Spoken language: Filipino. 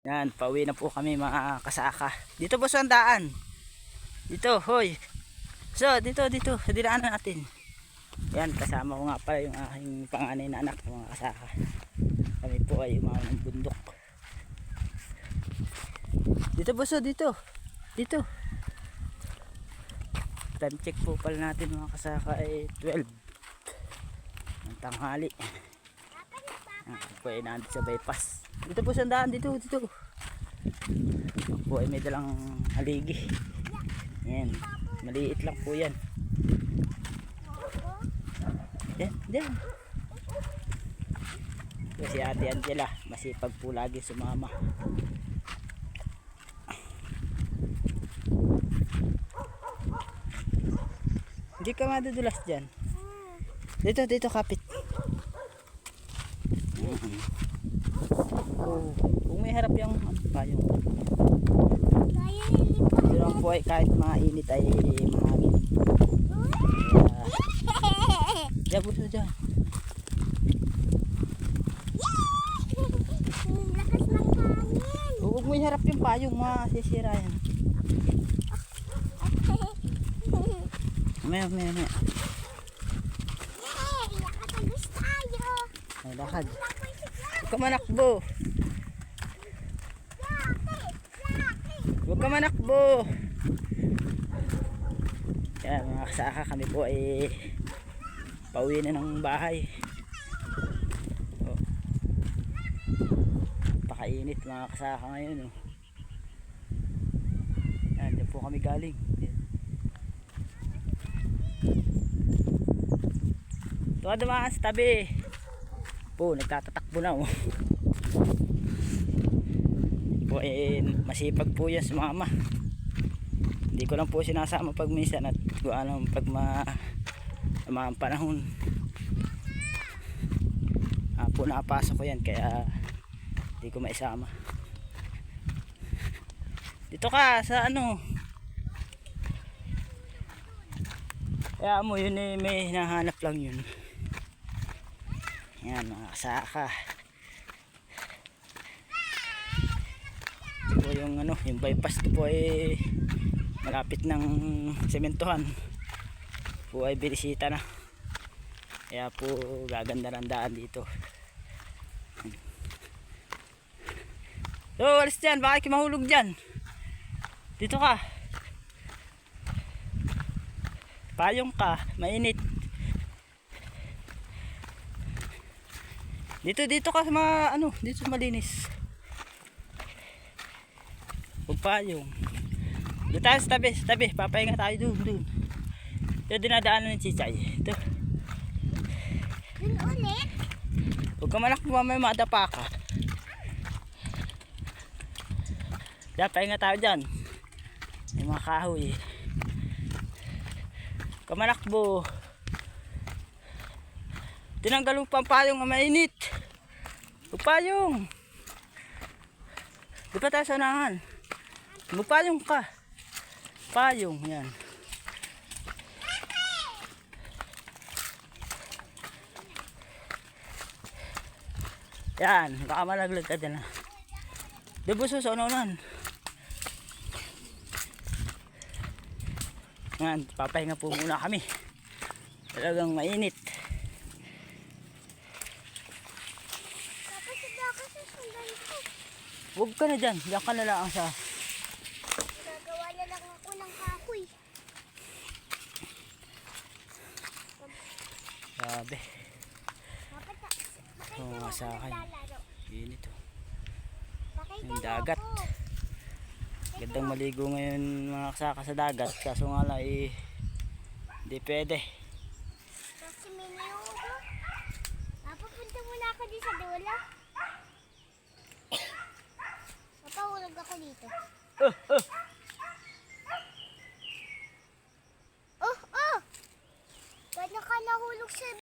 Yan, pauwi na po kami mga kasaka. Dito po sa daan. Dito, hoy. So, dito, sa dinaanan natin. Yan, kasama ko nga pala yung aking panganay na anak, mga kasaka. Kami po ay umahon ng bundok. Dito po, so, dito. Time check po pala natin mga kasaka ay 12 ng tanghali. Ako po ay nandito sa bypass. Dito po sa daan, dito. Ako po ay may dalang haligi. Yan, maliit lang po yan. Yan. Kasi ate Angela, masipag po lagi sumama. Hindi ka madudulas dyan. Dito kapit. Kung may harap yung payong. Ito lang po ay kahit mainit ay mahangin. Diyan po dyan. Lakas ng hangin. Huwag mo iharap yung payong, masisira yan. May. Nakatagos tayo. Ay, lakad. Huwag ka manakbo. Huwag ka manakbo. Kaya mga kasaka, kami po ay pauwi na ng bahay. Pakainit mga kasaka ngayon. Yan, dyan po kami galing. Ito ka dumaan sa tabi. Po, nagtatatakbo na. Po, masipag po yan sa mama. Hindi ko lang po sinasama pag minsan at pag mga panahon. Po, napasok ko yan kaya hindi ko maisama. Dito ka sa ano. Kaya mo yun may hinahanap lang yun. Yan mga kasaka. Ito po yung yung bypass ko po ay malapit ng sementohan. Po ay binisita na. Kaya po gaganda ng daan dito. So, alis dyan, baka mahulog dyan. Dito ka. Payong ka, mainit. Dito ka sa mga dito malinis. Huwag payong. Dito tayo sa tabi, papahinga tayo doon. Ito dinadaanan ng Chichay. Ito. Dun ulit. Huwag ka manakbo, mamaya madapa ka. Diyan, pahinga tayo dyan. May mga kahoy. Huwag ka manakbo. Tinanggal mo pa ang payong na mainit. Huwag payong. Di pa tayo sa unahan. Magpayong ka. Payong, yan. Yan, baka malaglag ka din. Dibuso sa unahan. Yan, papahinga po muna kami. Talagang mainit. Huwag ka na dyan. Diyan ka na lang sa... Gagawa na lang ako ng kahoy. Grabe. Oo, sa akin. Init oh. Yung dagat. Gandang maligo ngayon mga kasaka sa dagat. Kaso nga lang hindi pwede. Kasi miniyugo. Papunta muna ako dito sa dulo. Papahulog ako dito.